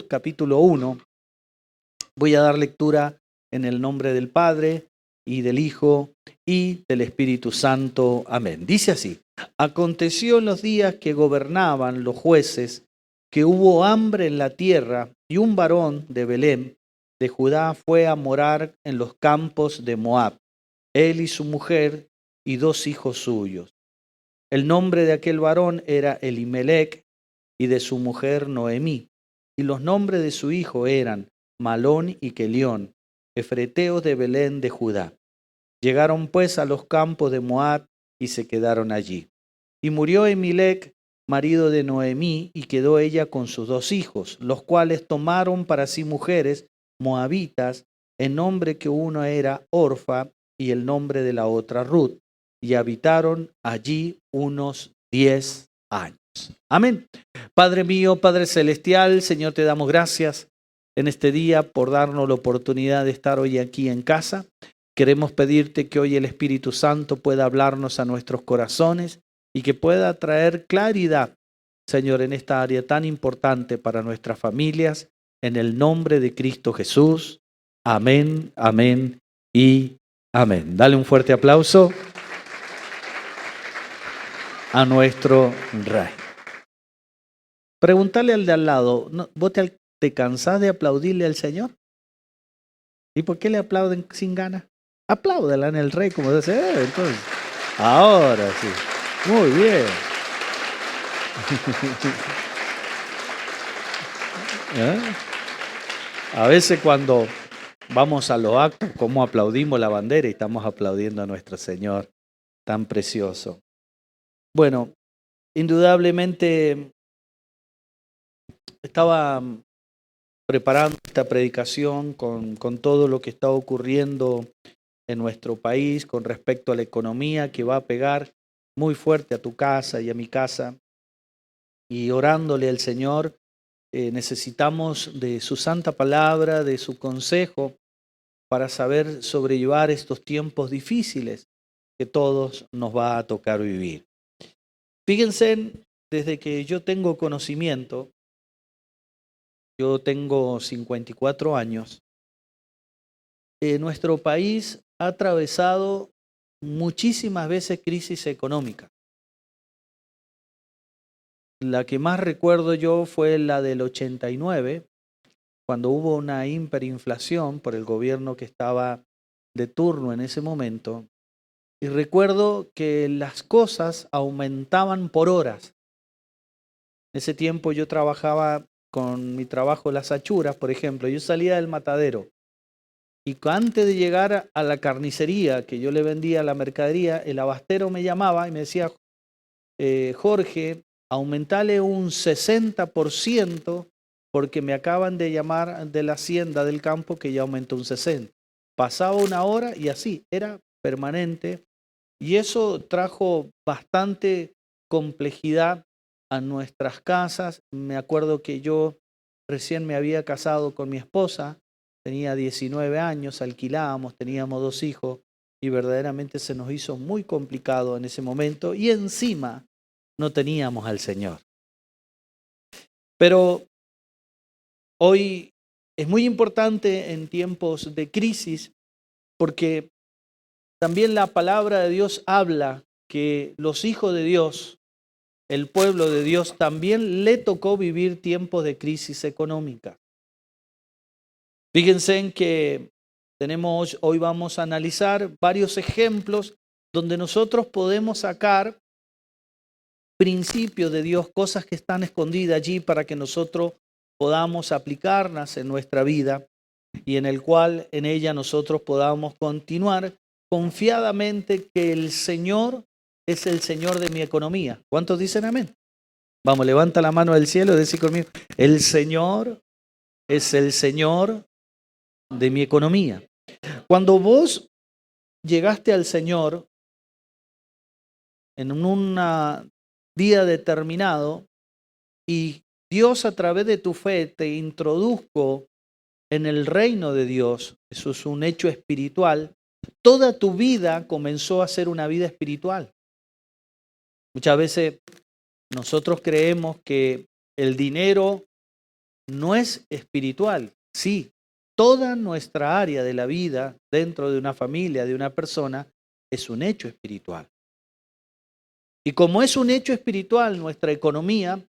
capítulo 1. Voy a dar lectura en el nombre del Padre y del Hijo y del Espíritu Santo. Amén. Dice así: aconteció en los días que gobernaban los jueces que hubo hambre en la tierra, y un varón de Belén de Judá fue a morar en los campos de Moab, él y su mujer y 2 hijos suyos. El nombre de aquel varón era Elimelec, y de su mujer Noemí, y los nombres de su hijo eran Malón y Quelión, efreteos de Belén de Judá. Llegaron pues a los campos de Moab y se quedaron allí. Y murió Elimelec, marido de Noemí, y quedó ella con sus 2 hijos, los cuales tomaron para sí mujeres moabitas, en nombre que uno era Orfa y el nombre de la otra Ruth, y habitaron allí unos 10 años. Amén. Padre mío, Padre celestial, Señor, te damos gracias en este día por darnos la oportunidad de estar hoy aquí en casa. Queremos pedirte que hoy el Espíritu Santo pueda hablarnos a nuestros corazones y que pueda traer claridad, Señor, en esta área tan importante para nuestras familias, en el nombre de Cristo Jesús. Amén, amén y amén. Dale un fuerte aplauso a nuestro Rey. Preguntale al de al lado, ¿vos te cansás de aplaudirle al Señor? ¿Y por qué le aplauden sin ganas? Apláudela en el Rey, como dice, entonces. Ahora sí. Muy bien. ¿Eh? A veces cuando vamos a los actos, como aplaudimos la bandera y estamos aplaudiendo a nuestro Señor tan precioso. Bueno, indudablemente estaba preparando esta predicación con todo lo que está ocurriendo en nuestro país con respecto a la economía, que va a pegar muy fuerte a tu casa y a mi casa. Y orándole al Señor, necesitamos de su santa palabra, de su consejo, para saber sobrellevar estos tiempos difíciles que todos nos va a tocar vivir. Fíjense, desde que yo tengo conocimiento, yo tengo 54 años, nuestro país ha atravesado muchísimas veces crisis económica. La que más recuerdo yo fue la del 89, cuando hubo una hiperinflación por el gobierno que estaba de turno en ese momento. Y recuerdo que las cosas aumentaban por horas. En ese tiempo yo trabajaba con mi trabajo Las Achuras, por ejemplo. Yo salía del matadero y antes de llegar a la carnicería que yo le vendía la mercadería, el abastero me llamaba y me decía, Jorge, aumentale un 60% porque me acaban de llamar de la hacienda del campo que ya aumentó un 60%. Pasaba una hora y así, era permanente. Y eso trajo bastante complejidad a nuestras casas. Me acuerdo que yo recién me había casado con mi esposa, tenía 19 años, alquilábamos, teníamos 2 hijos y verdaderamente se nos hizo muy complicado en ese momento y encima no teníamos al Señor. Pero hoy es muy importante en tiempos de crisis porque también la palabra de Dios habla que los hijos de Dios, el pueblo de Dios, también le tocó vivir tiempos de crisis económica. Fíjense en que hoy vamos a analizar varios ejemplos donde nosotros podemos sacar principios de Dios, cosas que están escondidas allí para que nosotros podamos aplicarlas en nuestra vida y en ella nosotros podamos continuar confiadamente que el Señor es el Señor de mi economía. ¿Cuántos dicen amén? Vamos, levanta la mano del cielo y decí conmigo, el Señor es el Señor de mi economía. Cuando vos llegaste al Señor en un día determinado y Dios a través de tu fe te introdujo en el reino de Dios, eso es un hecho espiritual, toda tu vida comenzó a ser una vida espiritual. Muchas veces nosotros creemos que el dinero no es espiritual. Sí, toda nuestra área de la vida dentro de una familia, de una persona, es un hecho espiritual. Y como es un hecho espiritual nuestra economía,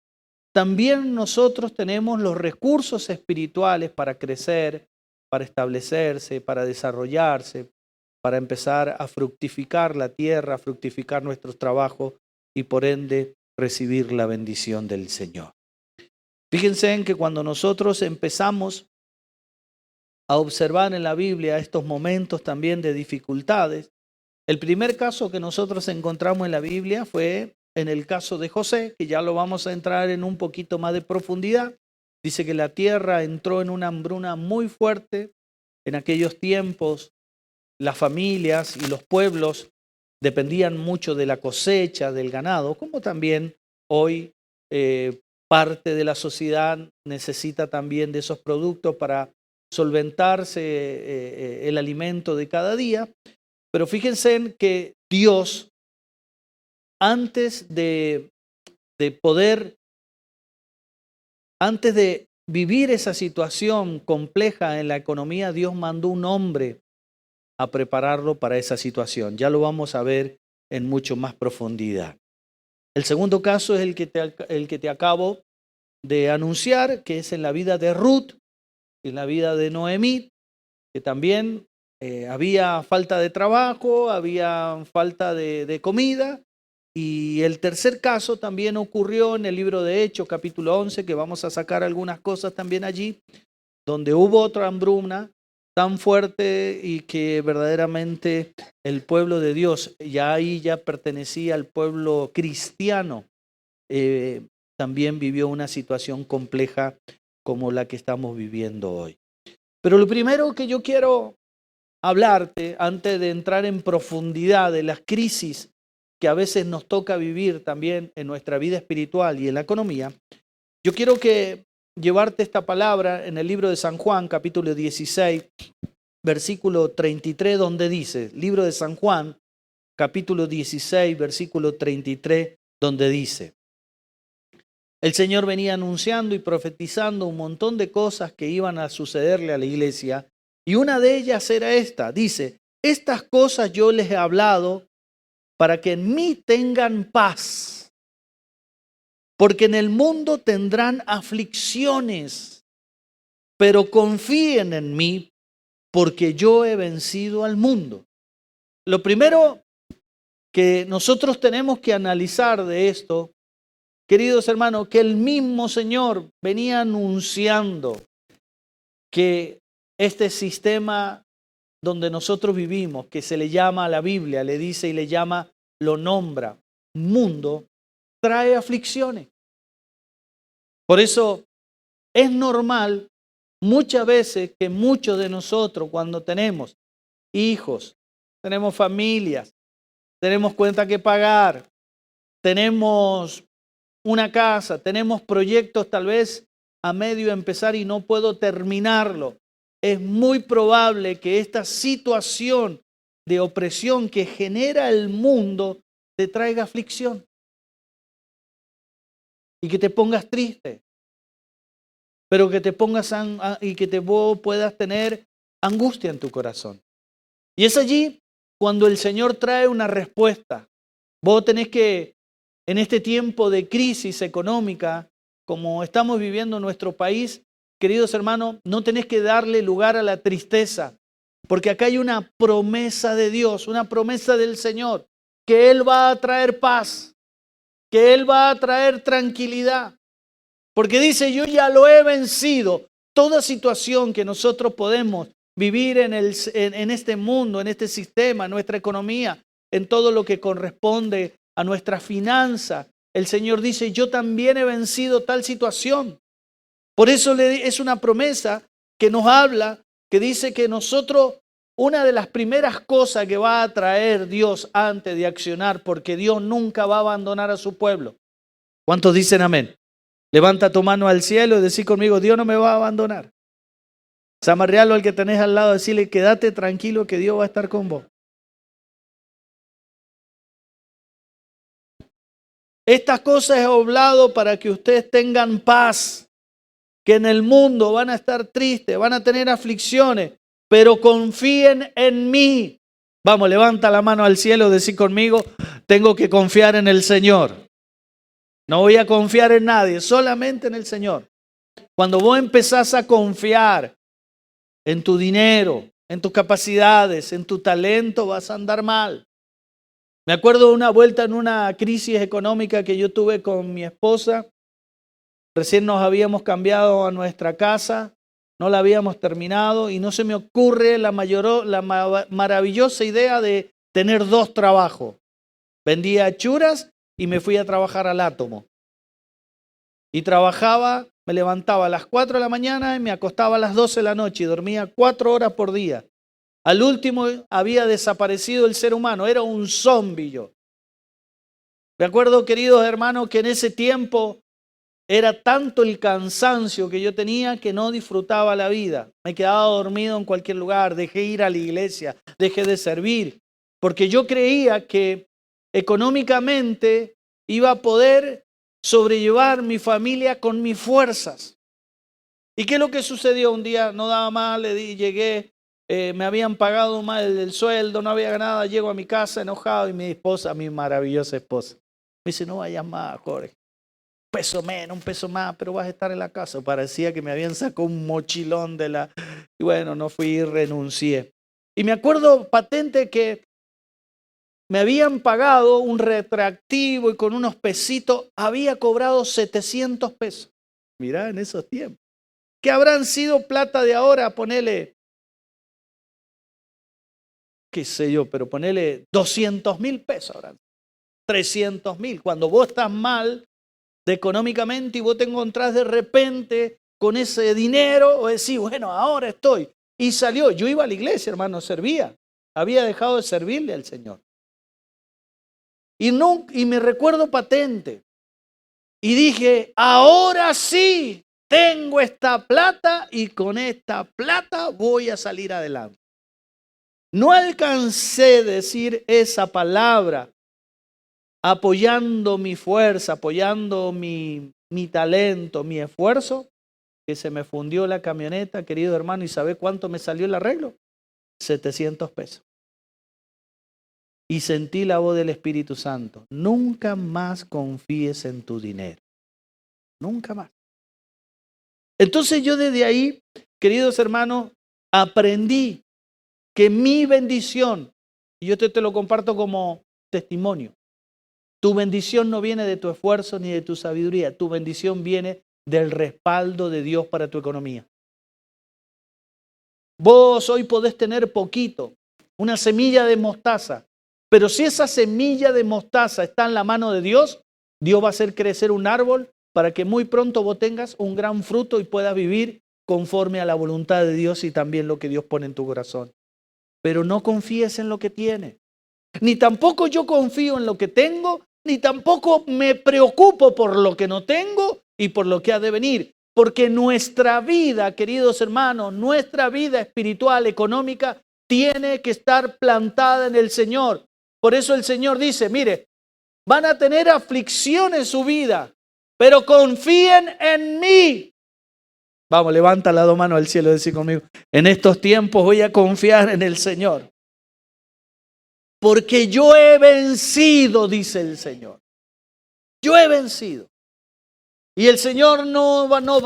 también nosotros tenemos los recursos espirituales para crecer, para establecerse, para desarrollarse, para empezar a fructificar la tierra, a fructificar nuestros trabajos y por ende recibir la bendición del Señor. Fíjense en que cuando nosotros empezamos a observar en la Biblia estos momentos también de dificultades, el primer caso que nosotros encontramos en la Biblia fue en el caso de José, que ya lo vamos a entrar en un poquito más de profundidad. Dice que la tierra entró en una hambruna muy fuerte. En aquellos tiempos, las familias y los pueblos dependían mucho de la cosecha, del ganado, como también hoy parte de la sociedad necesita también de esos productos para solventarse el alimento de cada día. Pero fíjense en que Dios, antes de poder, antes de vivir esa situación compleja en la economía, Dios mandó un hombre a prepararlo para esa situación. Ya lo vamos a ver en mucho más profundidad. El segundo caso es el que te acabo de anunciar, que es en la vida de Ruth, en la vida de Noemí, que también había falta de trabajo, había falta de comida. Y el tercer caso también ocurrió en el libro de Hechos, capítulo 11, que vamos a sacar algunas cosas también allí, donde hubo otra hambruna tan fuerte y que verdaderamente el pueblo de Dios, ya ahí ya pertenecía al pueblo cristiano, también vivió una situación compleja como la que estamos viviendo hoy. Pero lo primero que yo quiero hablarte, antes de entrar en profundidad de las crisis que a veces nos toca vivir también en nuestra vida espiritual y en la economía, yo quiero llevarte esta palabra en el libro de San Juan, capítulo 16, versículo 33, donde dice, libro de San Juan, capítulo 16, versículo 33, donde dice, el Señor venía anunciando y profetizando un montón de cosas que iban a sucederle a la iglesia, y una de ellas era esta, dice, estas cosas yo les he hablado para que en mí tengan paz, porque en el mundo tendrán aflicciones, pero confíen en mí, porque yo he vencido al mundo. Lo primero que nosotros tenemos que analizar de esto, queridos hermanos, que el mismo Señor venía anunciando que este sistema donde nosotros vivimos, que se le llama a la Biblia, le dice y le llama, lo nombra mundo, trae aflicciones. Por eso es normal muchas veces que muchos de nosotros cuando tenemos hijos, tenemos familias, tenemos cuentas que pagar, tenemos una casa, tenemos proyectos tal vez a medio empezar y no puedo terminarlo. Es muy probable que esta situación de opresión que genera el mundo te traiga aflicción y que te pongas triste, pero que te pongas y que vos puedas tener angustia en tu corazón. Y es allí cuando el Señor trae una respuesta. Vos tenés que, en este tiempo de crisis económica, como estamos viviendo en nuestro país, queridos hermanos, no tenés que darle lugar a la tristeza, porque acá hay una promesa de Dios, una promesa del Señor, que Él va a traer paz, que Él va a traer tranquilidad, porque dice, yo ya lo he vencido. Toda situación que nosotros podemos vivir en este mundo, en este sistema, en nuestra economía, en todo lo que corresponde a nuestra finanza, el Señor dice, yo también he vencido tal situación. Por eso es una promesa que nos habla, que dice que nosotros, una de las primeras cosas que va a traer Dios antes de accionar, porque Dios nunca va a abandonar a su pueblo. ¿Cuántos dicen amén? Levanta tu mano al cielo y decí conmigo, Dios no me va a abandonar. Zamarrealo al que tenés al lado, decirle, quédate tranquilo que Dios va a estar con vos. Estas cosas he hablado para que ustedes tengan paz. que en el mundo van a estar tristes, van a tener aflicciones, pero confíen en mí. Vamos, levanta la mano al cielo, decí conmigo, tengo que confiar en el Señor. No voy a confiar en nadie, solamente en el Señor. Cuando vos empezás a confiar en tu dinero, en tus capacidades, en tu talento, vas a andar mal. Me acuerdo de una vuelta en una crisis económica que yo tuve con mi esposa. Recién nos habíamos cambiado a nuestra casa, no la habíamos terminado y no se me ocurre la maravillosa idea de tener 2 trabajos. Vendía churas y me fui a trabajar al átomo. Y trabajaba, me levantaba a las 4 de la mañana y me acostaba a las 12 de la noche y dormía 4 horas por día. Al último había desaparecido el ser humano, era un zombi yo. Me acuerdo, queridos hermanos, que en ese tiempo era tanto el cansancio que yo tenía que no disfrutaba la vida. Me quedaba dormido en cualquier lugar, dejé ir a la iglesia, dejé de servir, porque yo creía que económicamente iba a poder sobrellevar mi familia con mis fuerzas. ¿Y qué es lo que sucedió? Un día no daba más, llegué, me habían pagado mal el sueldo, no había nada, llego a mi casa enojado y mi esposa, mi maravillosa esposa, me dice, no vayas más, Jorge. Un peso menos, un peso más, pero vas a estar en la casa. Parecía que me habían sacado un mochilón de la... Y bueno, no fui y renuncié. Y me acuerdo patente que me habían pagado un retroactivo y con unos pesitos había cobrado 700 pesos. Mirá, en esos tiempos. ¿Qué habrán sido plata de ahora? Ponele, qué sé yo, pero ponele 200.000 pesos ahora. 300.000. Cuando vos estás mal económicamente y vos te encontrás de repente con ese dinero o decís, bueno, ahora estoy. Y salió, yo iba a la iglesia, hermano, servía. Había dejado de servirle al Señor. Y me recuerdo patente. Y dije, ahora sí, tengo esta plata y con esta plata voy a salir adelante. No alcancé a decir esa palabra apoyando mi fuerza, apoyando mi talento, mi esfuerzo, que se me fundió la camioneta, querido hermano, ¿y sabe cuánto me salió el arreglo? 700 pesos. Y sentí la voz del Espíritu Santo. Nunca más confíes en tu dinero. Nunca más. Entonces yo desde ahí, queridos hermanos, aprendí que mi bendición, y yo te lo comparto como testimonio, tu bendición no viene de tu esfuerzo ni de tu sabiduría. Tu bendición viene del respaldo de Dios para tu economía. Vos hoy podés tener poquito, una semilla de mostaza, pero si esa semilla de mostaza está en la mano de Dios, Dios va a hacer crecer un árbol para que muy pronto vos tengas un gran fruto y puedas vivir conforme a la voluntad de Dios y también lo que Dios pone en tu corazón. Pero no confíes en lo que tienes. Ni tampoco yo confío en lo que tengo, ni tampoco me preocupo por lo que no tengo y por lo que ha de venir. Porque nuestra vida, queridos hermanos, nuestra vida espiritual, económica, tiene que estar plantada en el Señor. Por eso el Señor dice, mire, van a tener aflicción en su vida, pero confíen en mí. Vamos, levanta las 2 manos al cielo y decir conmigo, en estos tiempos voy a confiar en el Señor. Porque yo he vencido, dice el Señor. Yo he vencido. Y el Señor no nos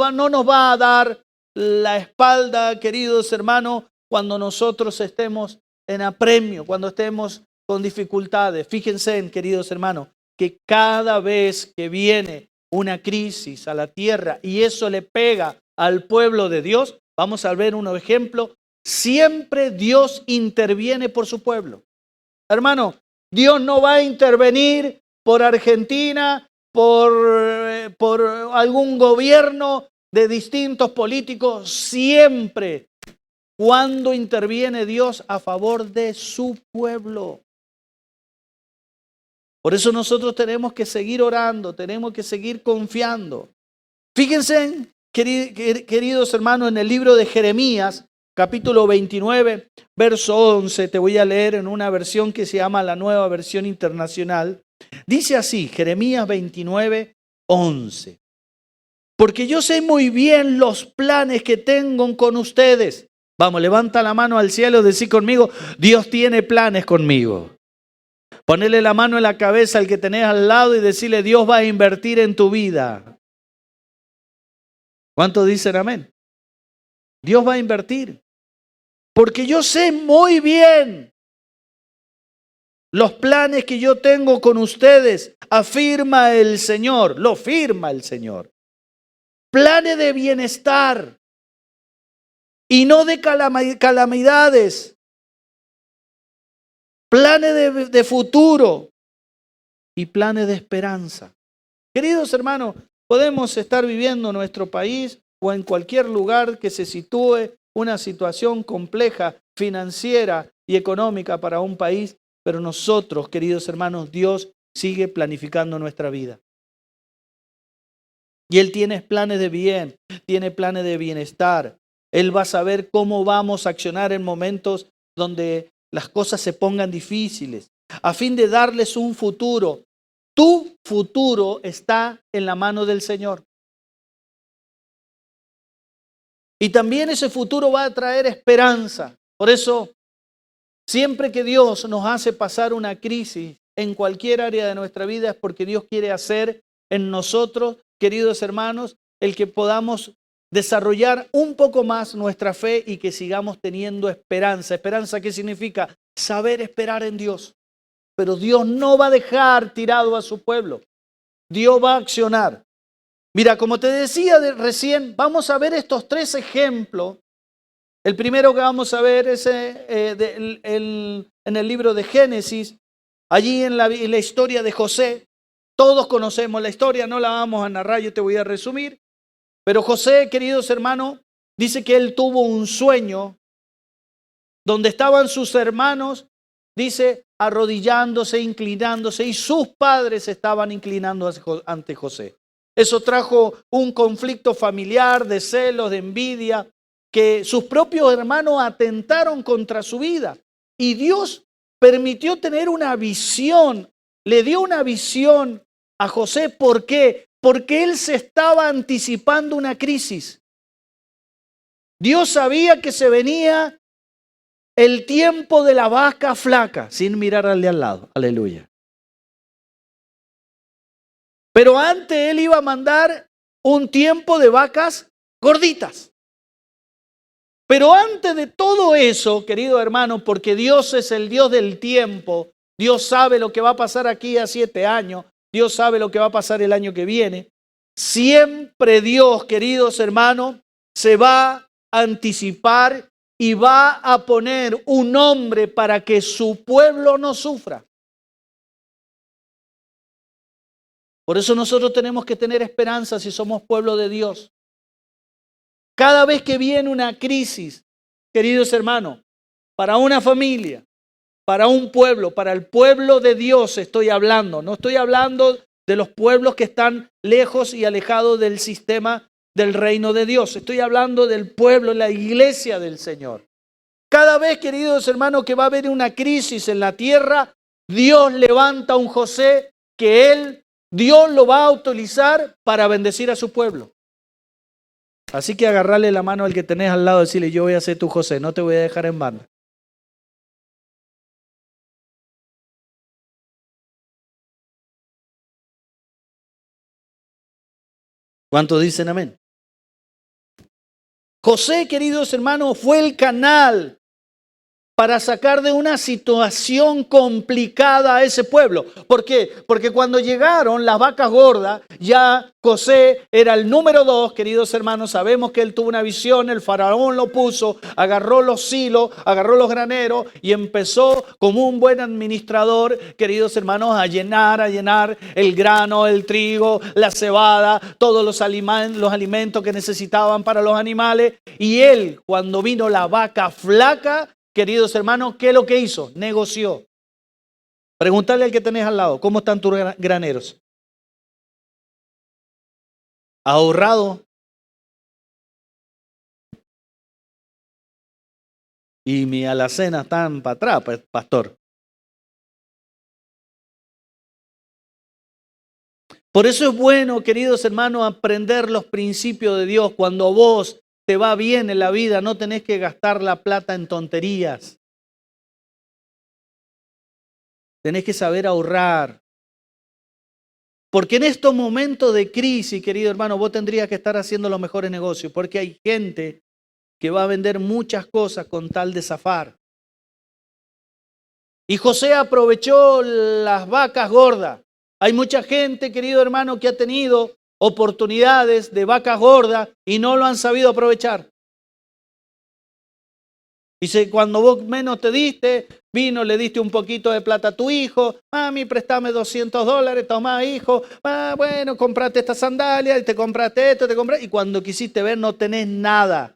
va a dar la espalda, queridos hermanos, cuando nosotros estemos en apremio, cuando estemos con dificultades. Fíjense, queridos hermanos, que cada vez que viene una crisis a la tierra y eso le pega al pueblo de Dios, vamos a ver un ejemplo, siempre Dios interviene por su pueblo. Hermano, Dios no va a intervenir por Argentina, por algún gobierno de distintos políticos, siempre cuando interviene Dios a favor de su pueblo. Por eso nosotros tenemos que seguir orando, tenemos que seguir confiando. Fíjense, queridos hermanos, en el libro de Jeremías, capítulo 29, verso 11, te voy a leer en una versión que se llama la Nueva Versión Internacional. Dice así, Jeremías 29, 11. Porque yo sé muy bien los planes que tengo con ustedes. Vamos, levanta la mano al cielo y decí conmigo, Dios tiene planes conmigo. Ponele la mano en la cabeza al que tenés al lado y decirle, Dios va a invertir en tu vida. ¿Cuántos dicen amén? Dios va a invertir. Porque yo sé muy bien los planes que yo tengo con ustedes, afirma el Señor, lo firma el Señor. Planes de bienestar y no de calamidades. Planes de futuro y planes de esperanza. Queridos hermanos, podemos estar viviendo en nuestro país o en cualquier lugar que se sitúe una situación compleja, financiera y económica para un país, pero nosotros, queridos hermanos, Dios sigue planificando nuestra vida. Y Él tiene planes de bien, tiene planes de bienestar. Él va a saber cómo vamos a accionar en momentos donde las cosas se pongan difíciles, a fin de darles un futuro. Tu futuro está en la mano del Señor. Y también ese futuro va a traer esperanza. Por eso, siempre que Dios nos hace pasar una crisis en cualquier área de nuestra vida es porque Dios quiere hacer en nosotros, queridos hermanos, el que podamos desarrollar un poco más nuestra fe y que sigamos teniendo esperanza. ¿Esperanza qué significa? Saber esperar en Dios. Pero Dios no va a dejar tirado a su pueblo. Dios va a accionar. Mira, como te decía recién, vamos a ver estos tres ejemplos. El primero que vamos a ver es en el libro de Génesis, allí en la historia de José. Todos conocemos la historia, no la vamos a narrar, yo te voy a resumir. Pero José, queridos hermanos, dice que él tuvo un sueño donde estaban sus hermanos, dice, arrodillándose, inclinándose, y sus padres estaban inclinando ante José. Eso trajo un conflicto familiar, de celos, de envidia, que sus propios hermanos atentaron contra su vida. Y Dios permitió tener una visión, le dio una visión a José. ¿Por qué? Porque él se estaba anticipando una crisis. Dios sabía que se venía el tiempo de la vaca flaca, sin mirar al de al lado. Aleluya. Pero antes él iba a mandar un tiempo de vacas gorditas. Pero antes de todo eso, querido hermano, porque Dios es el Dios del tiempo, Dios sabe lo que va a pasar aquí a 7 años, Dios sabe lo que va a pasar el año que viene. Siempre Dios, queridos hermanos, se va a anticipar y va a poner un nombre para que su pueblo no sufra. Por eso nosotros tenemos que tener esperanza si somos pueblo de Dios. Cada vez que viene una crisis, queridos hermanos, para una familia, para un pueblo, para el pueblo de Dios estoy hablando. No estoy hablando de los pueblos que están lejos y alejados del sistema del reino de Dios. Estoy hablando del pueblo, la iglesia del Señor. Cada vez, queridos hermanos, que va a haber una crisis en la tierra, Dios levanta a un José que Dios lo va a utilizar para bendecir a su pueblo. Así que agarrarle la mano al que tenés al lado y decirle, yo voy a ser tu José, no te voy a dejar en banda. ¿Cuántos dicen amén? José, queridos hermanos, fue el canal para sacar de una situación complicada a ese pueblo. ¿Por qué? Porque cuando llegaron las vacas gordas, ya José era el número 2, queridos hermanos. Sabemos que él tuvo una visión, el faraón lo puso, agarró los silos, agarró los graneros y empezó como un buen administrador, queridos hermanos, a llenar el grano, el trigo, la cebada, todos los alimentos que necesitaban para los animales. Y él, cuando vino la vaca flaca, queridos hermanos, ¿qué es lo que hizo? Negoció. Preguntarle al que tenés al lado, ¿cómo están tus graneros? ¿Ahorrado? Y mi alacena están para atrás, pastor. Por eso es bueno, queridos hermanos, aprender los principios de Dios. Cuando vos te va bien en la vida, no tenés que gastar la plata en tonterías. Tenés que saber ahorrar. Porque en estos momentos de crisis, querido hermano, vos tendrías que estar haciendo los mejores negocios. Porque hay gente que va a vender muchas cosas con tal de zafar. Y José aprovechó las vacas gordas. Hay mucha gente, querido hermano, que ha tenido oportunidades de vacas gordas y no lo han sabido aprovechar. Dice, cuando vos menos te diste, vino, le diste un poquito de plata a tu hijo. Mami, préstame $200, toma hijo. Bueno, comprate esta sandalia, te compraste esto, y cuando quisiste ver no tenés nada.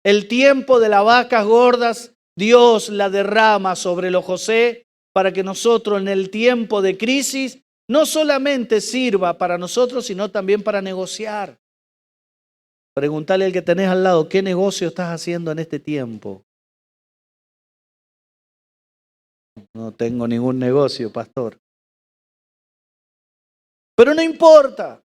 El tiempo de las vacas gordas, Dios la derrama sobre los José para que nosotros en el tiempo de crisis no solamente sirva para nosotros, sino también para negociar. Preguntale al que tenés al lado, ¿qué negocio estás haciendo en este tiempo? No tengo ningún negocio, pastor. Pero no importa.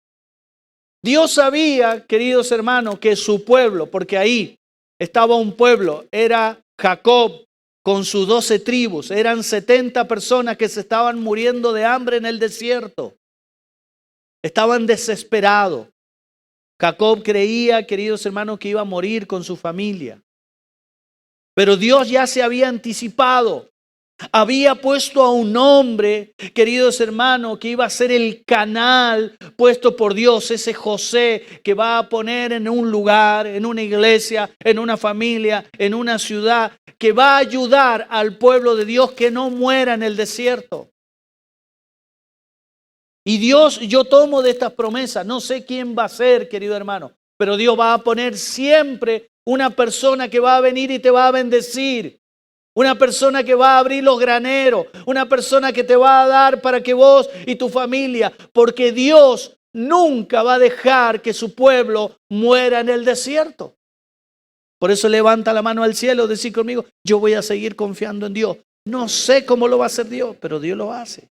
Dios sabía, queridos hermanos, que su pueblo, porque ahí estaba un pueblo, era Jacob con sus 12 tribus, eran 70 personas que se estaban muriendo de hambre en el desierto. Estaban desesperados. Jacob creía, queridos hermanos, que iba a morir con su familia. Pero Dios ya se había anticipado. Había puesto a un hombre, queridos hermanos, que iba a ser el canal puesto por Dios, ese José que va a poner en un lugar, en una iglesia, en una familia, en una ciudad, que va a ayudar al pueblo de Dios que no muera en el desierto. Y Dios, yo tomo de estas promesas, no sé quién va a ser, querido hermano, pero Dios va a poner siempre una persona que va a venir y te va a bendecir. Una persona que va a abrir los graneros, una persona que te va a dar para que vos y tu familia, porque Dios nunca va a dejar que su pueblo muera en el desierto. Por eso levanta la mano al cielo, decir conmigo, yo voy a seguir confiando en Dios. No sé cómo lo va a hacer Dios, pero Dios lo hace.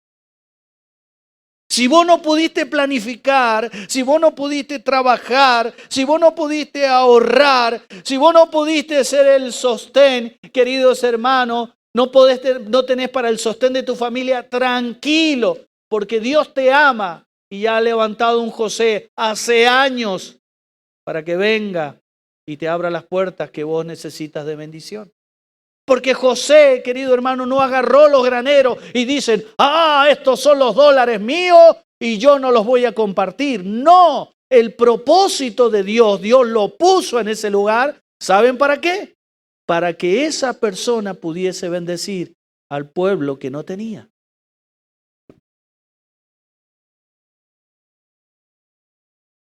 Si vos no pudiste planificar, si vos no pudiste trabajar, si vos no pudiste ahorrar, si vos no pudiste ser el sostén, queridos hermanos, no tenés para el sostén de tu familia, tranquilo, porque Dios te ama y ya ha levantado un José hace años para que venga y te abra las puertas que vos necesitas de bendición. Porque José, querido hermano, no agarró los graneros y dicen, estos son los dólares míos y yo no los voy a compartir. No, el propósito de Dios, Dios lo puso en ese lugar. ¿Saben para qué? Para que esa persona pudiese bendecir al pueblo que no tenía.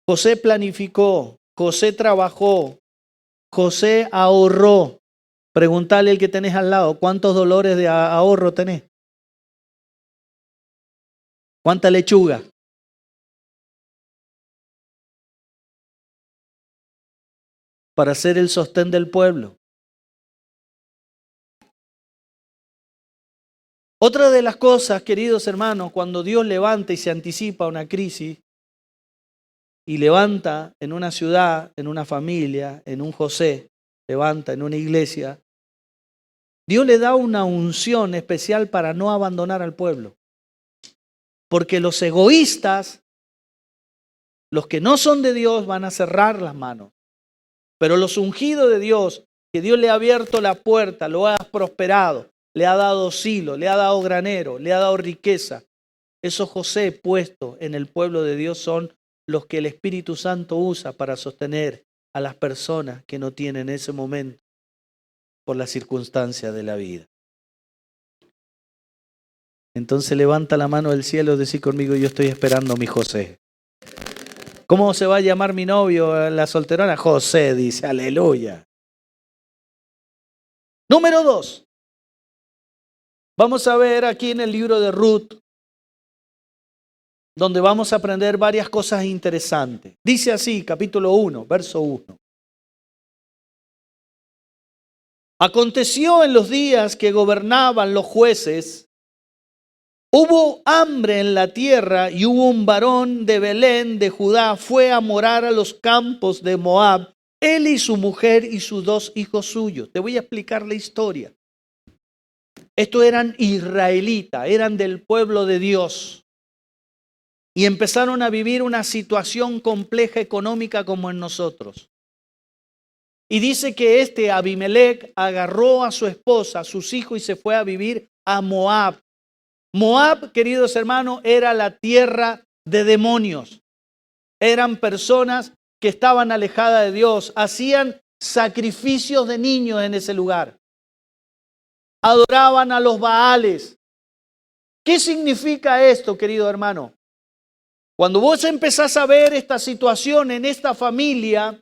José planificó, José trabajó, José ahorró. Preguntale al que tenés al lado, ¿cuántos dolores de ahorro tenés? ¿Cuánta lechuga? Para ser el sostén del pueblo. Otra de las cosas, queridos hermanos, cuando Dios levanta y se anticipa una crisis y levanta en una ciudad, en una familia, en un José, levanta en una iglesia, Dios le da una unción especial para no abandonar al pueblo. Porque los egoístas, los que no son de Dios, van a cerrar las manos. Pero los ungidos de Dios, que Dios le ha abierto la puerta, lo ha prosperado, le ha dado silo, le ha dado granero, le ha dado riqueza. Esos José puestos en el pueblo de Dios son los que el Espíritu Santo usa para sostener a las personas que no tienen ese momento por las circunstancias de la vida. Entonces levanta la mano del cielo y decís conmigo, yo estoy esperando a mi José. ¿Cómo se va a llamar mi novio, la solterona? José, dice, aleluya. Número 2. Vamos a ver aquí en el libro de Ruth, donde vamos a aprender varias cosas interesantes. Dice así, capítulo 1, verso 1. Aconteció en los días que gobernaban los jueces Hubo hambre en la tierra y hubo un varón de Belén de Judá, fue a morar a los campos de Moab, él y su mujer y sus 2 hijos suyos. Te voy a explicar la historia. Estos eran israelitas, eran del pueblo de Dios. Y empezaron a vivir una situación compleja económica como en nosotros. Y dice que Abimelec agarró a su esposa, a sus hijos y se fue a vivir a Moab. Moab, queridos hermanos, era la tierra de demonios. Eran personas que estaban alejadas de Dios, hacían sacrificios de niños en ese lugar. Adoraban a los Baales. ¿Qué significa esto, querido hermano? Cuando vos empezás a ver esta situación en esta familia,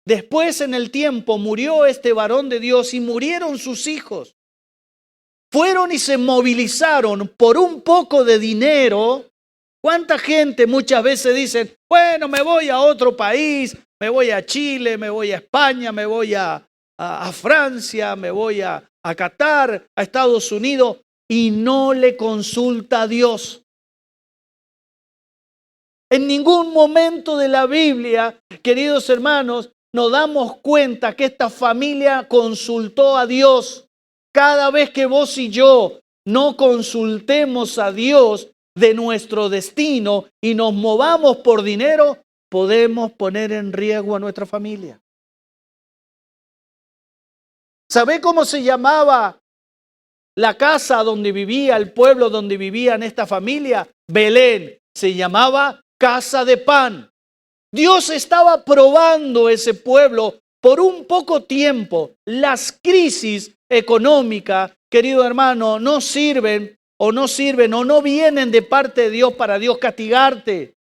después en el tiempo murió este varón de Dios y murieron sus hijos. Fueron y se movilizaron por un poco de dinero. ¿Cuánta gente muchas veces dicen, bueno, me voy a otro país, me voy a Chile, me voy a España, me voy a Francia, me voy a Qatar, a Estados Unidos, y no le consulta a Dios? En ningún momento de la Biblia, queridos hermanos, nos damos cuenta que esta familia consultó a Dios. Cada vez que vos y yo no consultemos a Dios de nuestro destino y nos movamos por dinero, podemos poner en riesgo a nuestra familia. ¿Sabe cómo se llamaba la casa donde vivía, el pueblo donde vivían esta familia? Belén. Se llamaba casa de pan. Dios estaba probando ese pueblo por un poco tiempo. Las crisis económicas, querido hermano, no sirven o no vienen de parte de Dios para Dios castigarte.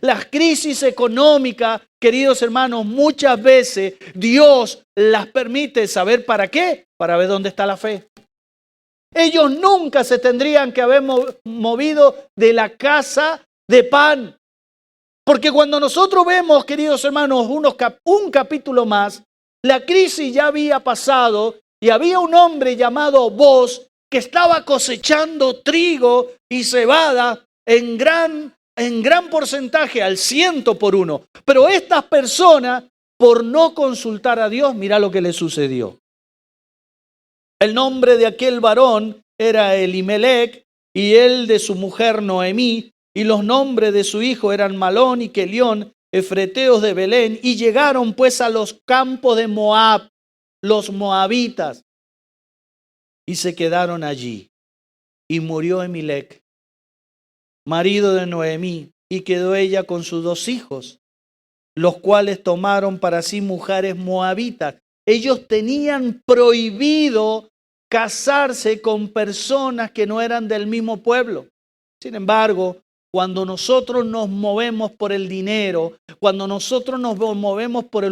Las crisis económicas, queridos hermanos, muchas veces Dios las permite. ¿Saber para qué? Para ver dónde está la fe. Ellos nunca se tendrían que haber movido de la casa de pan. Porque cuando nosotros vemos, queridos hermanos, un capítulo más, la crisis ya había pasado y había un hombre llamado Boz que estaba cosechando trigo y cebada en gran porcentaje, al 100%. Pero estas personas, por no consultar a Dios, mira lo que le sucedió. El nombre de aquel varón era Elimelec y el de su mujer Noemí. Y los nombres de su hijo eran Malón y Kelión, efreteos de Belén, y llegaron pues a los campos de Moab, los moabitas, y se quedaron allí. Y murió Elimelec, marido de Noemí, y quedó ella con sus 2 hijos, los cuales tomaron para sí mujeres moabitas. Ellos tenían prohibido casarse con personas que no eran del mismo pueblo. Sin embargo, cuando nosotros nos movemos por el dinero, cuando nosotros nos movemos por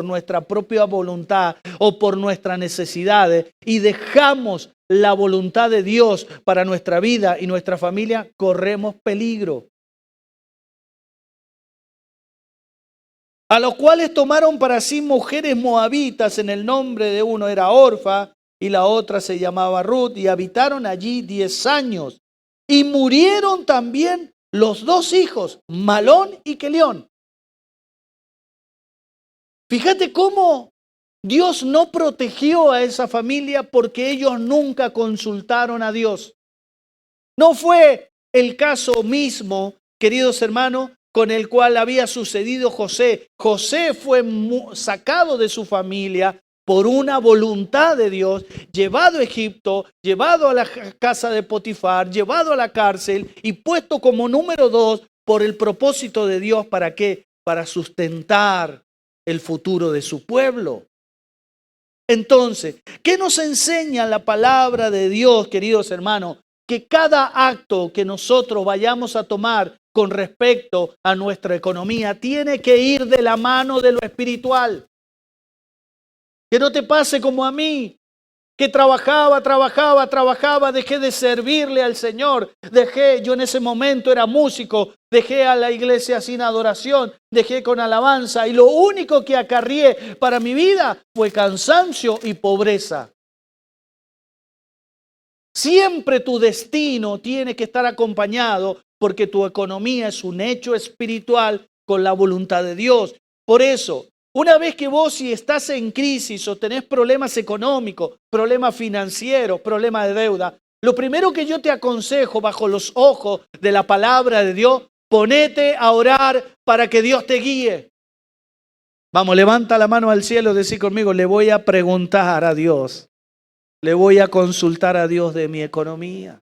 nuestra propia voluntad o por nuestras necesidades y dejamos la voluntad de Dios para nuestra vida y nuestra familia, corremos peligro. A los cuales tomaron para sí mujeres moabitas, en el nombre de uno era Orfa y la otra se llamaba Ruth, y habitaron allí 10 años. Y murieron también los 2 hijos, Malón y Kelión. Fíjate cómo Dios no protegió a esa familia porque ellos nunca consultaron a Dios. No fue el caso mismo, queridos hermanos, con el cual había sucedido José. José fue sacado de su familia por una voluntad de Dios, llevado a Egipto, llevado a la casa de Potifar, llevado a la cárcel y puesto como número 2 por el propósito de Dios. ¿Para qué? Para sustentar el futuro de su pueblo. Entonces, ¿qué nos enseña la palabra de Dios, queridos hermanos? Que cada acto que nosotros vayamos a tomar con respecto a nuestra economía tiene que ir de la mano de lo espiritual. Que no te pase como a mí, que trabajaba, dejé de servirle al Señor, yo en ese momento era músico, dejé a la iglesia sin adoración, dejé con alabanza y lo único que acarrié para mi vida fue cansancio y pobreza. Siempre tu destino tiene que estar acompañado porque tu economía es un hecho espiritual con la voluntad de Dios. Por eso, una vez que vos si estás en crisis o tenés problemas económicos, problemas financieros, problemas de deuda, lo primero que yo te aconsejo bajo los ojos de la palabra de Dios, ponete a orar para que Dios te guíe. Vamos, levanta la mano al cielo y decí conmigo, le voy a preguntar a Dios. Le voy a consultar a Dios de mi economía.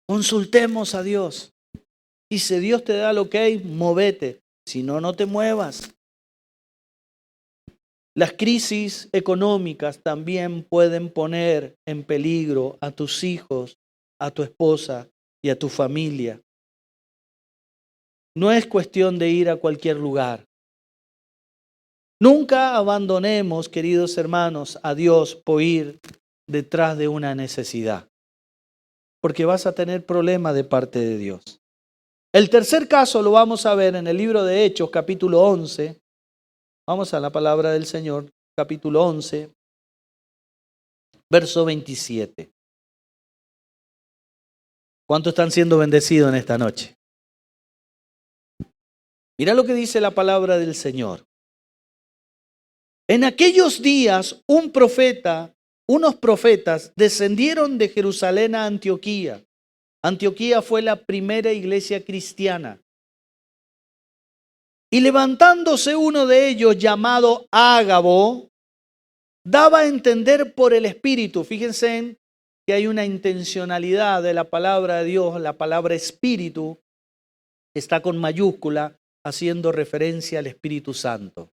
Consultemos a Dios. Y si Dios te da el ok, movete. Si no, no te muevas. Las crisis económicas también pueden poner en peligro a tus hijos, a tu esposa y a tu familia. No es cuestión de ir a cualquier lugar. Nunca abandonemos, queridos hermanos, a Dios por ir detrás de una necesidad, porque vas a tener problemas de parte de Dios. El tercer caso lo vamos a ver en el libro de Hechos, capítulo 11. Vamos a la palabra del Señor, capítulo 11, verso 27. ¿Cuántos están siendo bendecidos en esta noche? Mira lo que dice la palabra del Señor. En aquellos días unos profetas descendieron de Jerusalén a Antioquía. Antioquía fue la primera iglesia cristiana. Y levantándose uno de ellos llamado Ágabo, daba a entender por el Espíritu. Fíjense en que hay una intencionalidad de la palabra de Dios. La palabra Espíritu está con mayúscula haciendo referencia al Espíritu Santo.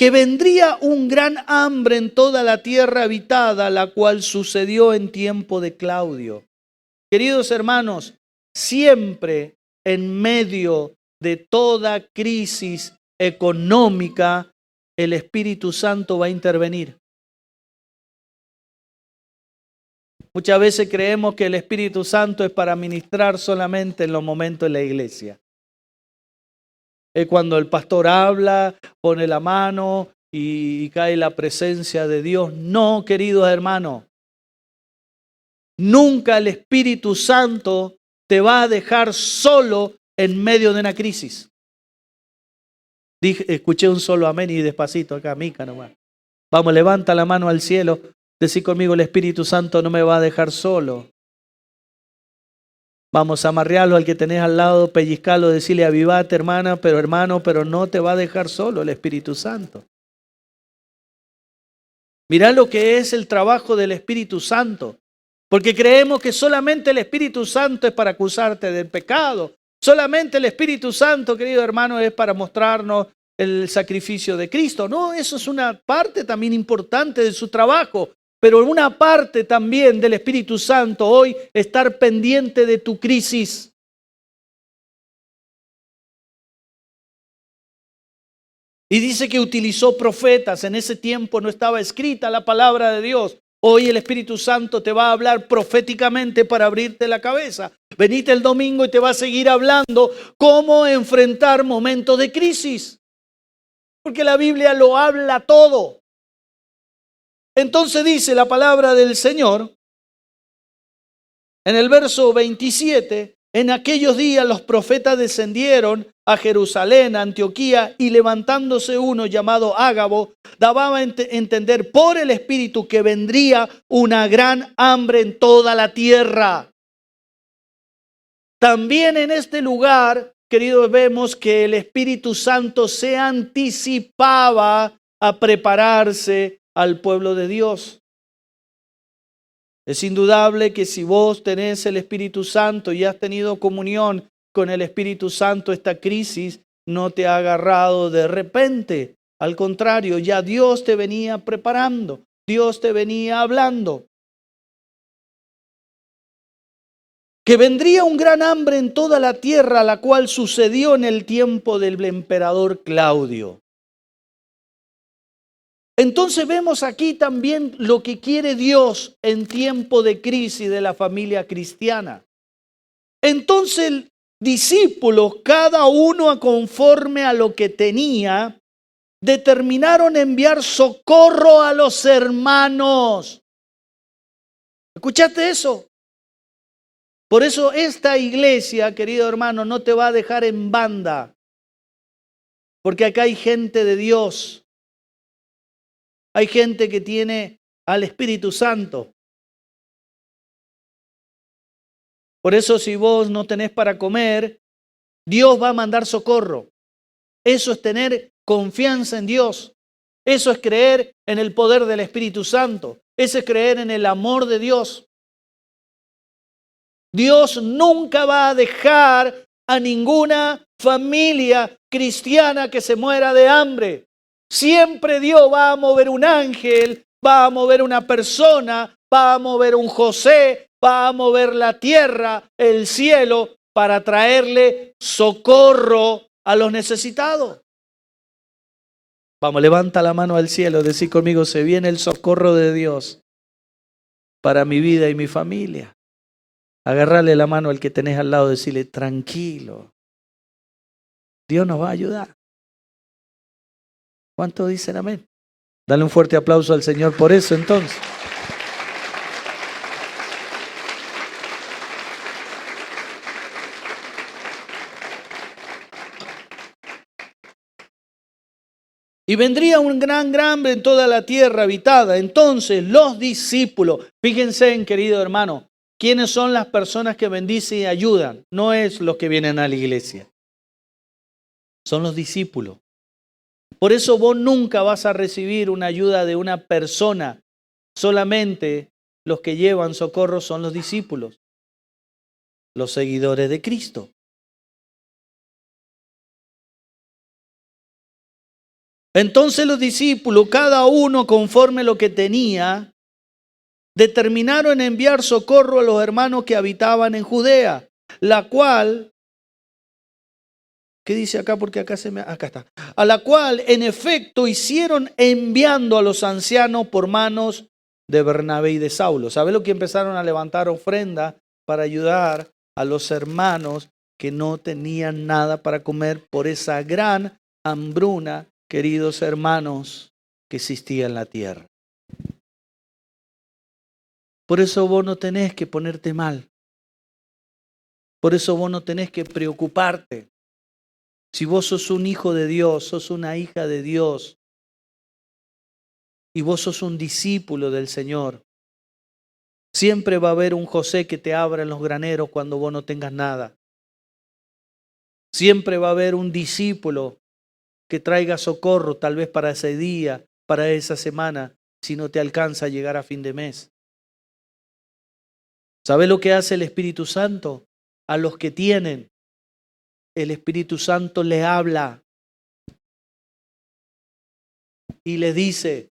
Que vendría un gran hambre en toda la tierra habitada, la cual sucedió en tiempo de Claudio. Queridos hermanos, siempre en medio de toda crisis económica, el Espíritu Santo va a intervenir. Muchas veces creemos que el Espíritu Santo es para ministrar solamente en los momentos de la iglesia. Es cuando el pastor habla, pone la mano y cae la presencia de Dios. No, queridos hermanos. Nunca el Espíritu Santo te va a dejar solo en medio de una crisis. Escuché un solo amén y despacito acá, mica nomás. Vamos, levanta la mano al cielo. Decí conmigo, el Espíritu Santo no me va a dejar solo. Vamos a amarrearlo al que tenés al lado, pellizcarlo, decirle avivate hermano, pero no te va a dejar solo el Espíritu Santo. Mirá lo que es el trabajo del Espíritu Santo. Porque creemos que solamente el Espíritu Santo es para acusarte del pecado. Solamente el Espíritu Santo, querido hermano, es para mostrarnos el sacrificio de Cristo. No, eso es una parte también importante de su trabajo. Pero una parte también del Espíritu Santo hoy estar pendiente de tu crisis. Y dice que utilizó profetas. En ese tiempo no estaba escrita la palabra de Dios. Hoy el Espíritu Santo te va a hablar proféticamente para abrirte la cabeza. Venite el domingo y te va a seguir hablando cómo enfrentar momentos de crisis. Porque la Biblia lo habla todo. Entonces dice la palabra del Señor, en el verso 27, en aquellos días los profetas descendieron a Jerusalén, a Antioquía, y levantándose uno llamado Ágabo, daba a entender por el Espíritu que vendría una gran hambre en toda la tierra. También en este lugar, queridos, vemos que el Espíritu Santo se anticipaba a prepararse al pueblo de Dios. Es indudable que si vos tenés el Espíritu Santo y has tenido comunión con el Espíritu Santo, esta crisis no te ha agarrado de repente. Al contrario, ya Dios te venía preparando, Dios te venía hablando. Que vendría un gran hambre en toda la tierra, la cual sucedió en el tiempo del emperador Claudio. Entonces vemos aquí también lo que quiere Dios en tiempo de crisis de la familia cristiana. Entonces, discípulos, cada uno conforme a lo que tenía, determinaron enviar socorro a los hermanos. ¿Escuchaste eso? Por eso esta iglesia, querido hermano, no te va a dejar en banda. Porque acá hay gente de Dios. Hay gente que tiene al Espíritu Santo. Por eso si vos no tenés para comer, Dios va a mandar socorro. Eso es tener confianza en Dios. Eso es creer en el poder del Espíritu Santo. Eso es creer en el amor de Dios. Dios nunca va a dejar a ninguna familia cristiana que se muera de hambre. Siempre Dios va a mover un ángel, va a mover una persona, va a mover un José, va a mover la tierra, el cielo, para traerle socorro a los necesitados. Vamos, levanta la mano al cielo, decí conmigo, se viene el socorro de Dios para mi vida y mi familia. Agarrarle la mano al que tenés al lado, decirle, tranquilo, Dios nos va a ayudar. ¿Cuántos dicen amén? Dale un fuerte aplauso al Señor por eso entonces. Y vendría un gran hambre en toda la tierra habitada. Entonces los discípulos, fíjense, querido hermano, ¿quiénes son las personas que bendicen y ayudan? No es los que vienen a la iglesia. Son los discípulos. Por eso vos nunca vas a recibir una ayuda de una persona. Solamente los que llevan socorro son los discípulos, los seguidores de Cristo. Entonces los discípulos, cada uno conforme lo que tenía, determinaron enviar socorro a los hermanos que habitaban en Judea, la cual, ¿qué dice acá? Porque acá está. A la cual, en efecto, hicieron enviando a los ancianos por manos de Bernabé y de Saulo. ¿Sabe lo que empezaron a levantar ofrenda para ayudar a los hermanos que no tenían nada para comer por esa gran hambruna, queridos hermanos, que existía en la tierra? Por eso vos no tenés que ponerte mal. Por eso vos no tenés que preocuparte. Si vos sos un hijo de Dios, sos una hija de Dios, y vos sos un discípulo del Señor, siempre va a haber un José que te abra en los graneros cuando vos no tengas nada. Siempre va a haber un discípulo que traiga socorro, tal vez para ese día, para esa semana, si no te alcanza a llegar a fin de mes. ¿Sabe lo que hace el Espíritu Santo? A los que tienen, el Espíritu Santo les habla y les dice,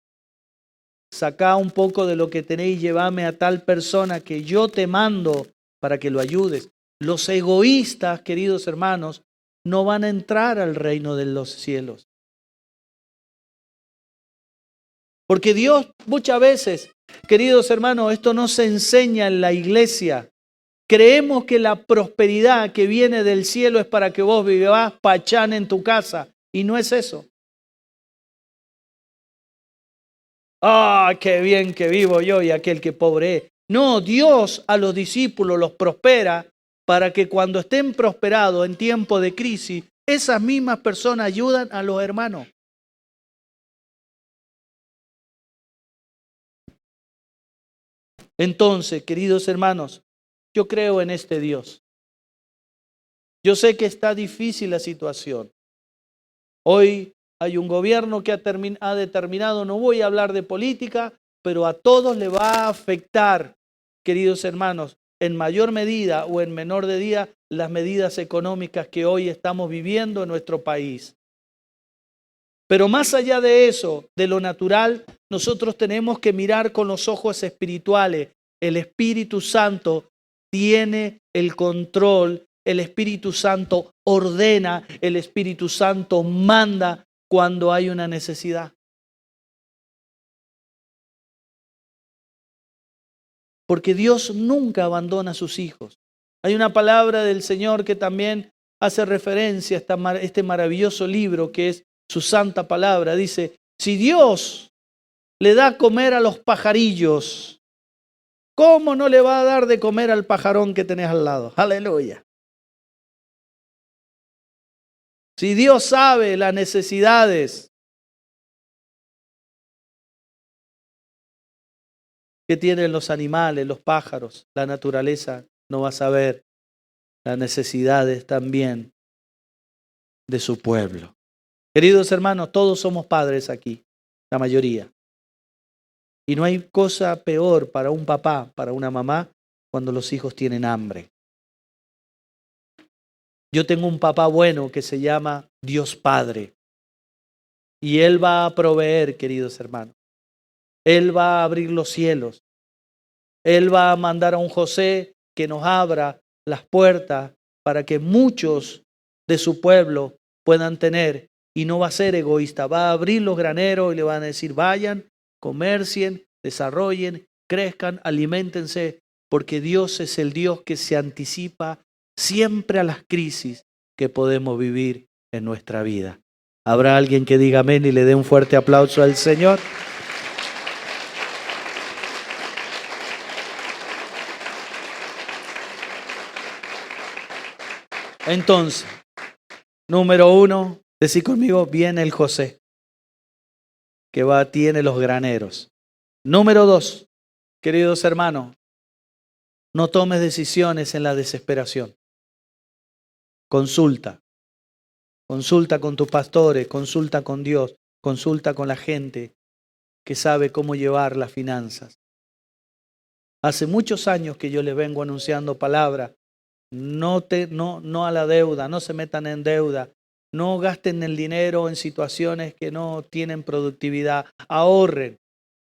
sacá un poco de lo que tenéis y llévame a tal persona que yo te mando para que lo ayudes. Los egoístas, queridos hermanos, no van a entrar al reino de los cielos. Porque Dios muchas veces, queridos hermanos, esto no se enseña en la iglesia. Creemos que la prosperidad que viene del cielo es para que vos vivas pachán en tu casa. Y no es eso. ¡Ah, qué bien que vivo yo y aquel que pobre es! No, Dios a los discípulos los prospera para que cuando estén prosperados en tiempo de crisis, esas mismas personas ayudan a los hermanos. Entonces, queridos hermanos, yo creo en este Dios. Yo sé que está difícil la situación. Hoy hay un gobierno que ha determinado, no voy a hablar de política, pero a todos le va a afectar, queridos hermanos, en mayor medida o en menor medida, las medidas económicas que hoy estamos viviendo en nuestro país. Pero más allá de eso, de lo natural, nosotros tenemos que mirar con los ojos espirituales. El Espíritu Santo tiene el control, el Espíritu Santo ordena, el Espíritu Santo manda cuando hay una necesidad. Porque Dios nunca abandona a sus hijos. Hay una palabra del Señor que también hace referencia a este maravilloso libro que es su santa palabra. Dice, si Dios le da a comer a los pajarillos, ¿cómo no le va a dar de comer al pajarón que tenés al lado? Aleluya. Si Dios sabe las necesidades que tienen los animales, los pájaros, la naturaleza, no va a saber las necesidades también de su pueblo. Queridos hermanos, todos somos padres aquí, la mayoría. Y no hay cosa peor para un papá, para una mamá, cuando los hijos tienen hambre. Yo tengo un papá bueno que se llama Dios Padre. Y Él va a proveer, queridos hermanos. Él va a abrir los cielos. Él va a mandar a un José que nos abra las puertas para que muchos de su pueblo puedan tener. Y no va a ser egoísta, va a abrir los graneros y le van a decir, vayan, comercien, desarrollen, crezcan, aliméntense, porque Dios es el Dios que se anticipa siempre a las crisis que podemos vivir en nuestra vida. ¿Habrá alguien que diga amén y le dé un fuerte aplauso al Señor? Entonces, número 1, decid conmigo, viene el José, que tiene los graneros. Número 2, queridos hermanos, no tomes decisiones en la desesperación. Consulta con tus pastores, consulta con Dios, consulta con la gente que sabe cómo llevar las finanzas. Hace muchos años que yo les vengo anunciando palabra. No a la deuda, no se metan en deuda, no gasten el dinero en situaciones que no tienen productividad, ahorren,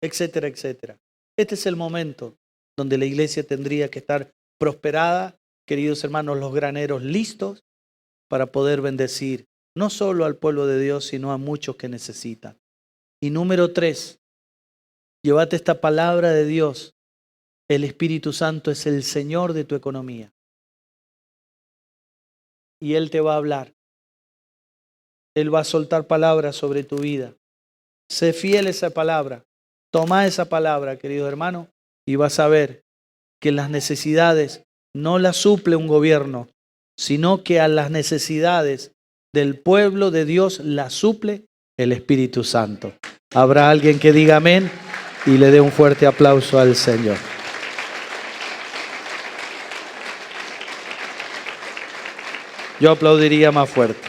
etcétera, etcétera. Este es el momento donde la iglesia tendría que estar prosperada, queridos hermanos, los graneros listos para poder bendecir no solo al pueblo de Dios, sino a muchos que necesitan. Y número 3, llévate esta palabra de Dios. El Espíritu Santo es el Señor de tu economía. Y Él te va a hablar. Él va a soltar palabras sobre tu vida. Sé fiel a esa palabra. Toma esa palabra, querido hermano, y vas a ver que las necesidades no las suple un gobierno, sino que a las necesidades del pueblo de Dios las suple el Espíritu Santo. Habrá alguien que diga amén y le dé un fuerte aplauso al Señor. Yo aplaudiría más fuerte.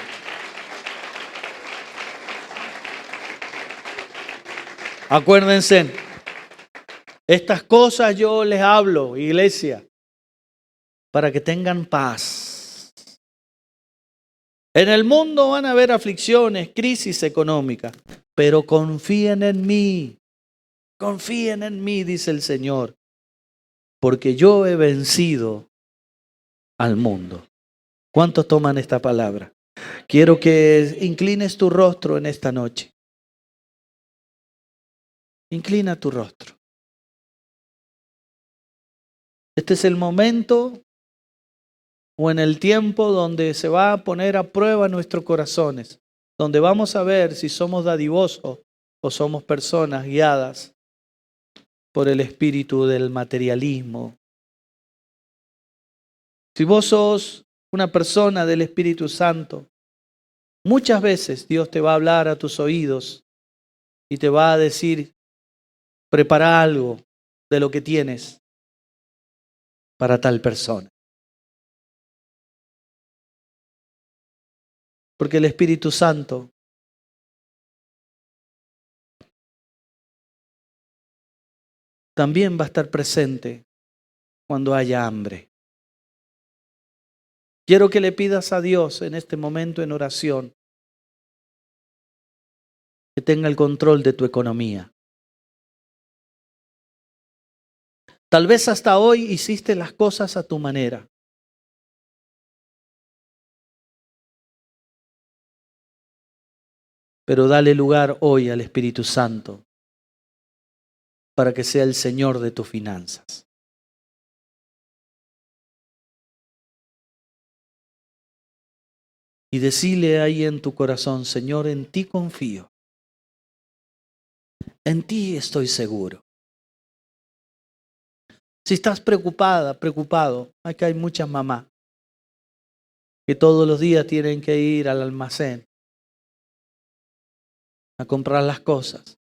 Acuérdense, estas cosas yo les hablo, iglesia, para que tengan paz. En el mundo van a haber aflicciones, crisis económicas, pero confíen en mí, dice el Señor, porque yo he vencido al mundo. ¿Cuántos toman esta palabra? Quiero que inclines tu rostro en esta noche. Inclina tu rostro. Este es el momento o en el tiempo donde se va a poner a prueba nuestros corazones, donde vamos a ver si somos dadivosos o somos personas guiadas por el espíritu del materialismo. Si vos sos una persona del Espíritu Santo, muchas veces Dios te va a hablar a tus oídos y te va a decir, prepara algo de lo que tienes para tal persona. Porque el Espíritu Santo también va a estar presente cuando haya hambre. Quiero que le pidas a Dios en este momento en oración que tenga el control de tu economía. Tal vez hasta hoy hiciste las cosas a tu manera. Pero dale lugar hoy al Espíritu Santo para que sea el Señor de tus finanzas. Y decile ahí en tu corazón: Señor, en ti confío. En ti estoy seguro. Si estás preocupada, preocupado, acá hay muchas mamás que todos los días tienen que ir al almacén a comprar las cosas.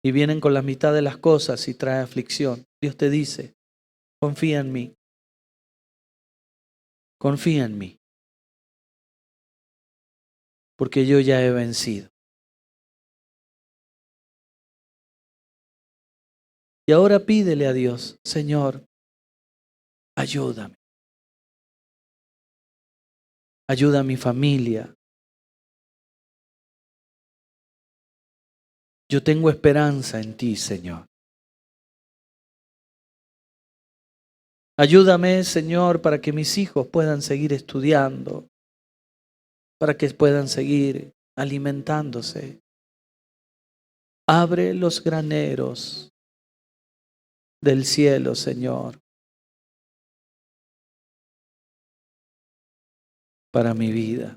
Y vienen con la mitad de las cosas y trae aflicción. Dios te dice: confía en mí. Confía en mí. Porque yo ya he vencido. Y ahora pídele a Dios: Señor, ayúdame. Ayuda a mi familia. Yo tengo esperanza en ti, Señor. Ayúdame, Señor, para que mis hijos puedan seguir estudiando, para que puedan seguir alimentándose. Abre los graneros del cielo, Señor, para mi vida.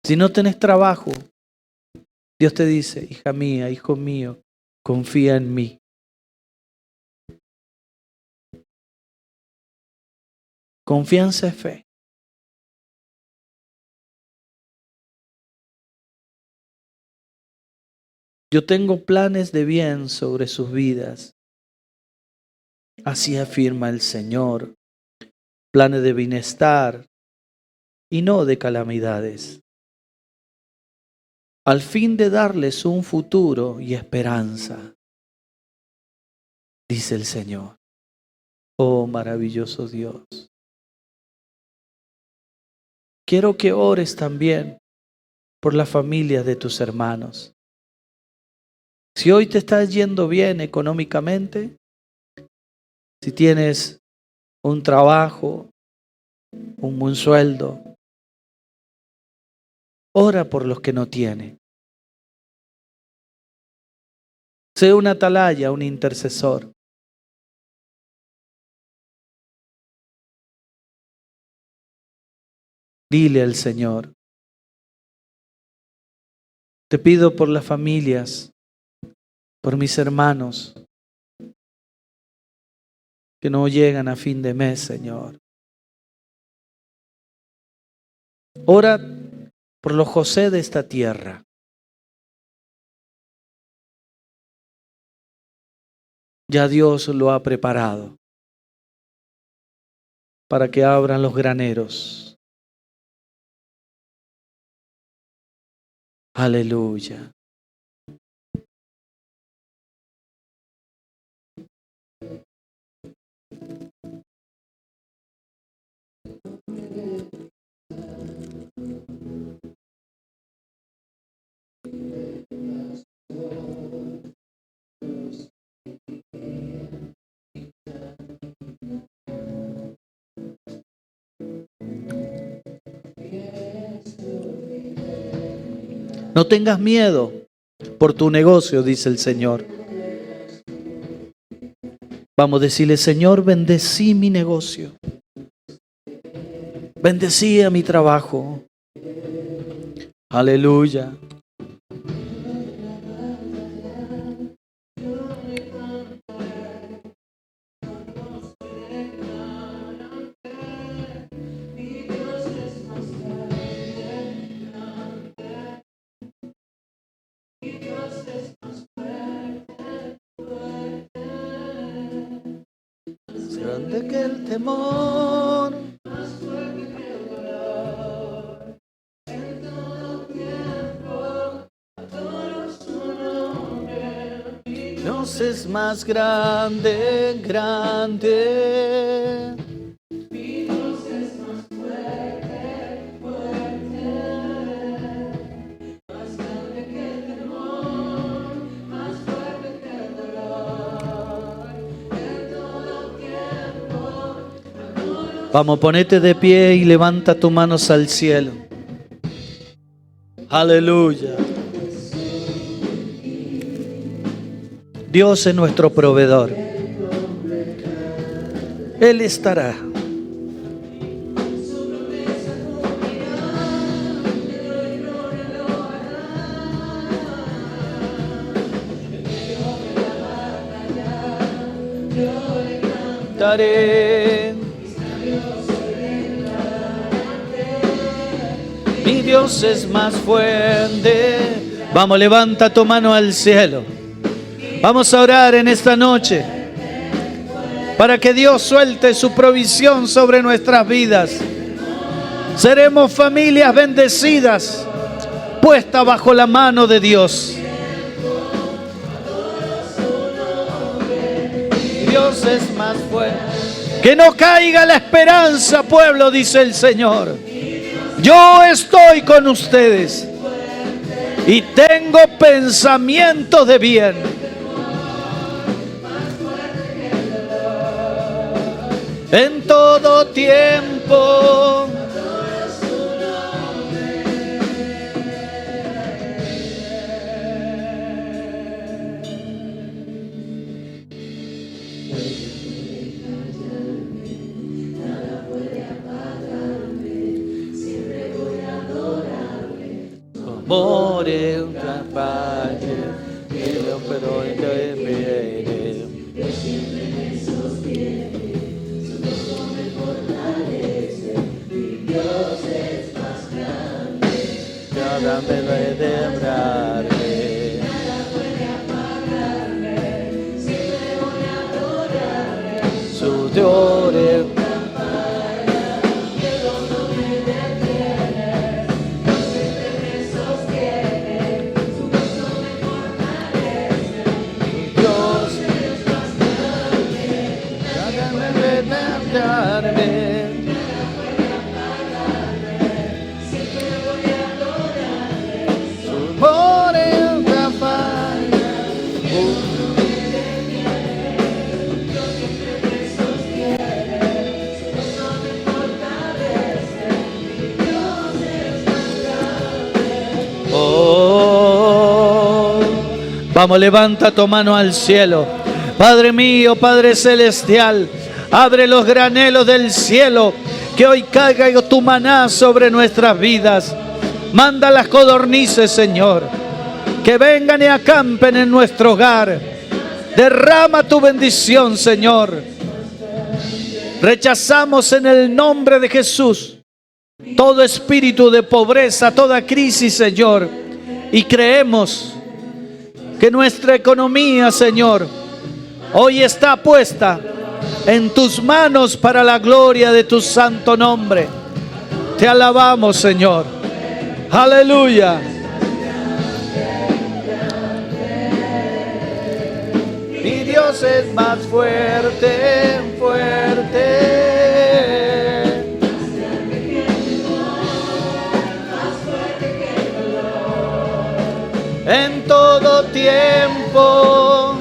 Si no tenés trabajo, Dios te dice: hija mía, hijo mío, confía en mí. Confianza es fe. Yo tengo planes de bien sobre sus vidas. Así afirma el Señor. Planes de bienestar y no de calamidades, al fin de darles un futuro y esperanza, dice el Señor. Oh, maravilloso Dios. Quiero que ores también por la familia de tus hermanos. Si hoy te estás yendo bien económicamente, si tienes un trabajo, un buen sueldo, ora por los que no tienen. Sé una atalaya, un intercesor. Dile al Señor: te pido por las familias, por mis hermanos que no llegan a fin de mes, Señor. Ora por los José de esta tierra. Ya Dios lo ha preparado para que abran los graneros. Aleluya. No tengas miedo por tu negocio, dice el Señor. Vamos a decirle: Señor, bendecí mi negocio. Bendecí a mi trabajo. Aleluya. Más grande que el temor. Dios es más grande, grande. Dios es más fuerte, fuerte. Más grande que el temor, más fuerte que el dolor. En todo tiempo. Vamos, ponete de pie y levanta tus manos al cielo. Aleluya. Dios es nuestro proveedor. Él estará. Cantaré. Mi Dios es más fuerte. Vamos, levanta tu mano al cielo. Vamos a orar en esta noche para que Dios suelte su provisión sobre nuestras vidas. Seremos familias bendecidas, puestas bajo la mano de Dios. Dios es más fuerte. Que no caiga la esperanza, pueblo, dice el Señor. Yo estoy con ustedes y tengo pensamientos de bien. En todo tiempo. More una parte que lo pero interviene. Dios es más grande. Cada me de amarme. Nada puede apagarme. Siempre voy a adorarle. Su Dios. Vamos, levanta tu mano al cielo. Padre mío, Padre celestial, abre los granelos del cielo, que hoy caiga tu maná sobre nuestras vidas. Manda las codornices, Señor, que vengan y acampen en nuestro hogar. Derrama tu bendición, Señor. Rechazamos en el nombre de Jesús todo espíritu de pobreza, toda crisis, Señor, y creemos que nuestra economía, Señor, hoy está puesta en tus manos para la gloria de tu santo nombre. Te alabamos, Señor. Aleluya. Mi Dios es más fuerte, fuerte. En todo tiempo,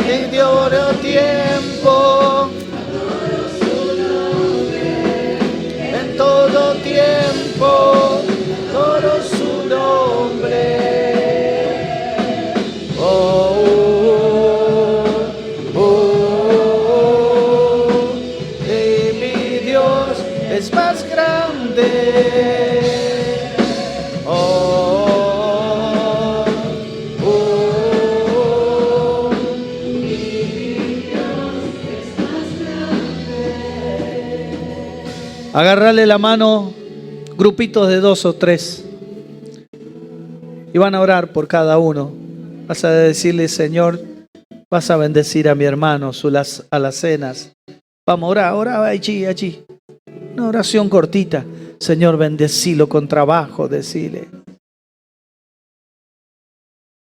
en todo tiempo, en todo tiempo, todo su nombre. Oh, oh, oh, y mi Dios es más grande. Agarrarle la mano, grupitos de 2 o 3, y van a orar por cada uno. Vas a decirle: Señor, vas a bendecir a mi hermano, sus alacenas. Vamos, orar allí. Una oración cortita. Señor, bendecilo con trabajo, decile.